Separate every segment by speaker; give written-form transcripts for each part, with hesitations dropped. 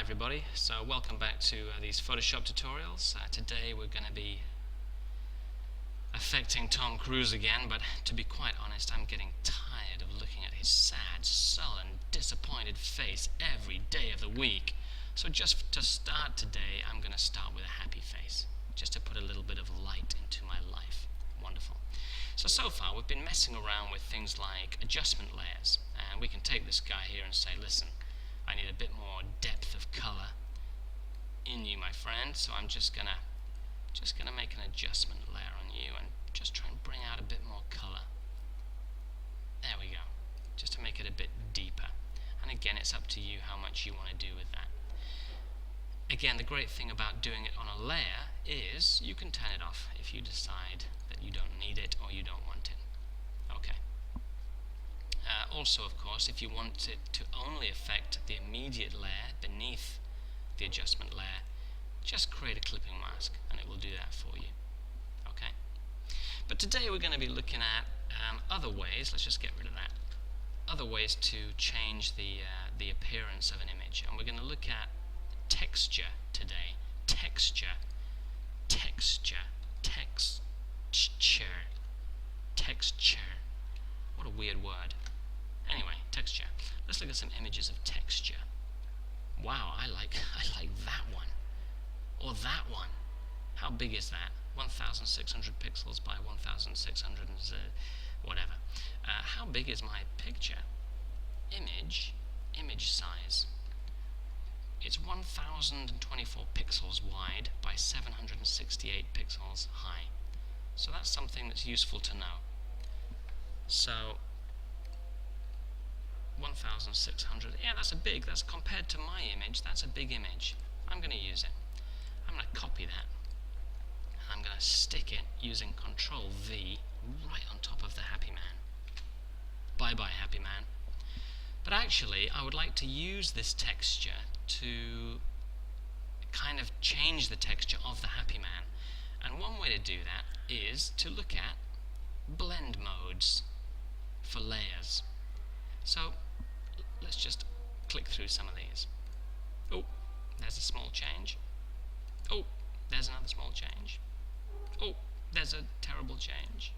Speaker 1: everybody, so welcome back to these Photoshop tutorials. Today we're going to be affecting Tom Cruise again, but to be quite honest, I'm getting tired of looking at his sad, sullen, disappointed face every day of the week. So just to start today, I'm going to start with a happy face, just to put a little bit of light into my life. Wonderful. So far we've been messing around with things like adjustment layers, and we can take this guy here and say, listen, I need a bit more depth of color in you, my friend, so I'm just gonna make an adjustment layer on you and just try and bring out a bit more color. There we go, just to make it a bit deeper. And again, it's up to you how much you want to do with that. Again, the great thing about doing it on a layer is you can turn it off if you decide that you don't need it or you don't want it. Okay. Also, of course, if you want it to only affect the immediate layer beneath the adjustment layer, just create a clipping mask and it will do that for you. Okay? But today we're going to be looking at other ways, let's just get rid of that, other ways to change the appearance of an image. And we're going to look at texture today. Texture. What a weird word. Anyway, texture. Let's look at some images of texture. Wow, I like that one. Or that one. How big is that? 1,600 pixels by 1,600 whatever. How big is my picture? Image size. It's 1,024 pixels wide by 768 pixels high. So that's something that's useful to know. So 1,600, yeah, that's compared to my image, that's a big image. I'm going to use it. I'm going to copy that. I'm going to stick it using Control V right on top of the Happy Man. Bye-bye, Happy Man. But actually, I would like to use this texture to kind of change the texture of the Happy Man. And one way to do that is to look at blend modes for layers. So let's just click through some of these. Oh, there's a small change. Oh, there's another small change. Oh, there's a terrible change.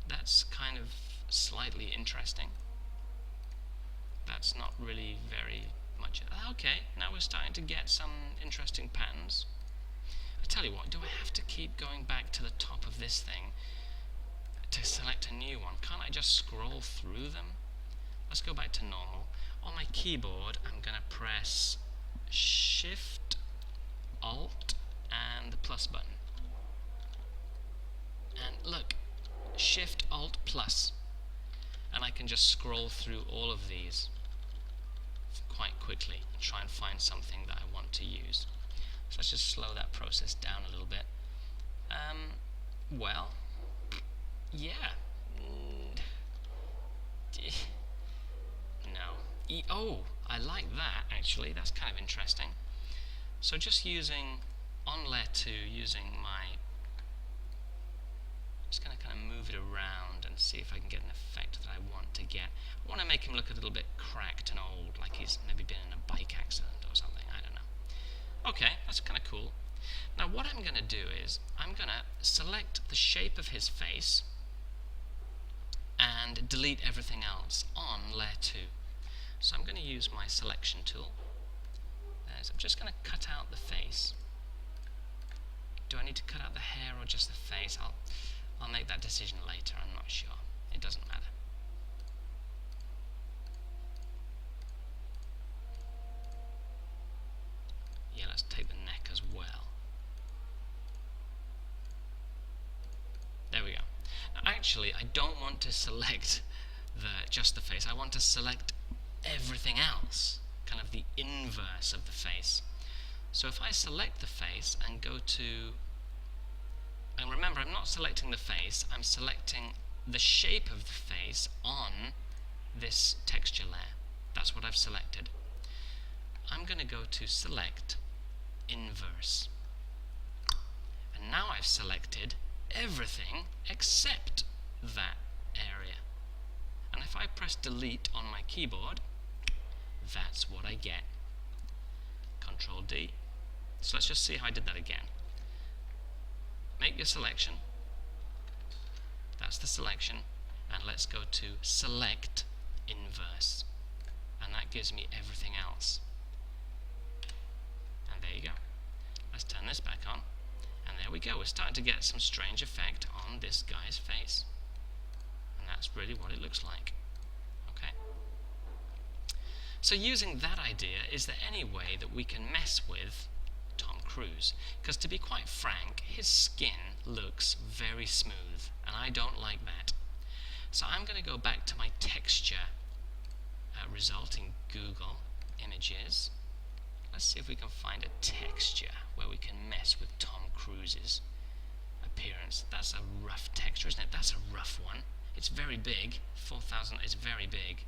Speaker 1: That's kind of slightly interesting. That's not really very much. Okay, now we're starting to get some interesting patterns. I tell you what, do I have to keep going back to the top of this thing to select a new one? Can't I just scroll through them? Let's go back to normal. On my keyboard, I'm going to press Shift, Alt, and the plus button. And look, Shift, Alt, plus. And I can just scroll through all of these quite quickly and try and find something that I want to use. So let's just slow that process down a little bit. Well, yeah. No. Oh, I like that actually. That's kind of interesting. So just using on layer 2, using my, just going to kind of move it around and see if I can get an effect that I want to get. I want to make him look a little bit cracked and old, like he's maybe been in a bike accident or something. I don't know. Okay, that's kind of cool. Now what I'm going to do is I'm going to select the shape of his face and delete everything else on layer 2. So I'm going to use my selection tool. So I'm just going to cut out the face. Do I need to cut out the hair or just the face? I'll make that decision later, I'm not sure. It doesn't matter. Yeah, let's take the neck as well. There we go. Now actually, I don't want to select just the face. I want to select everything else, kind of the inverse of the face. So if I select the face and go to, and remember, I'm not selecting the face, I'm selecting the shape of the face on this texture layer. That's what I've selected. I'm going to go to Select, Inverse. And now I've selected everything except that area. And if I press Delete on my keyboard, that's what I get. Control D. So let's just see how I did that again. Make your selection. That's the selection. And let's go to Select Inverse. And that gives me everything else. And there you go. Let's turn this back on. And there we go. We're starting to get some strange effect on this guy's face. And that's really what it looks like. Okay. So using that idea, is there any way that we can mess with Tom Cruise? Because to be quite frank, his skin looks very smooth, and I don't like that. So I'm going to go back to my texture result in Google Images. Let's see if we can find a texture where we can mess with Tom Cruise's appearance. That's a rough texture, isn't it? That's a rough one. It's very big. 4,000 is very big.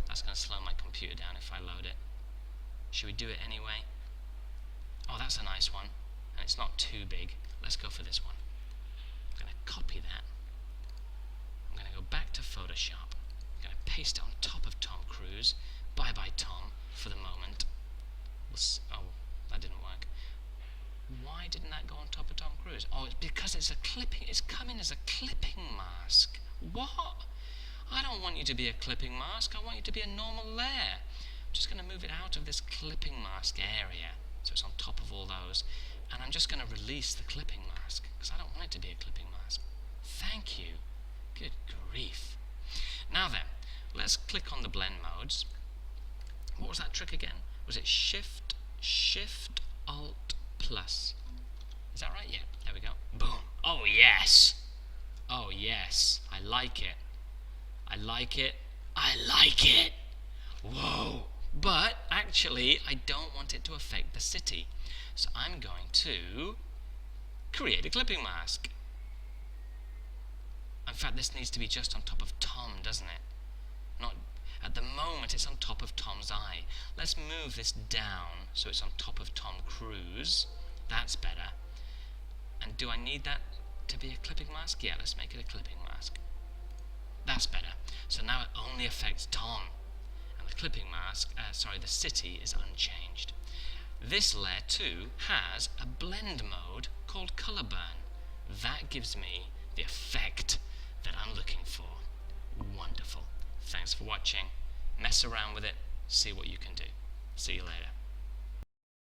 Speaker 1: That's going to slow my computer down if I load it. Should we do it anyway? Oh, that's a nice one. And it's not too big. Let's go for this one. I'm going to copy that. I'm going to go back to Photoshop. I'm going to paste it on top of Tom Cruise. Bye-bye, Tom, for the moment. Oh, that didn't work. Why didn't that go on top of Tom Cruise? Oh, it's because it's a clipping. It's coming as a clipping mask. What? I don't want you to be a clipping mask. I want you to be a normal layer. I'm just going to move it out of this clipping mask area, so it's on top of all those. And I'm just going to release the clipping mask, because I don't want it to be a clipping mask. Thank you. Good grief. Now then, let's click on the blend modes. What was that trick again? Was it Shift, Alt, Plus? Is that right? Yeah, there we go. Boom. Oh, yes. Oh, yes. I like it. I like it. I like it. Whoa. But, actually, I don't want it to affect the city. So I'm going to create a clipping mask. In fact, this needs to be just on top of Tom, doesn't it? Not at the moment, it's on top of Tom's eye. Let's move this down so it's on top of Tom Cruise. That's better. And do I need that to be a clipping mask? Yeah, let's make it a clipping mask. That's better. So now it only affects Tom. And the clipping mask, the city is unchanged. This layer 2 has a blend mode called Color Burn. That gives me the effect that I'm looking for. Wonderful. Thanks for watching. Mess around with it. See what you can do. See you later.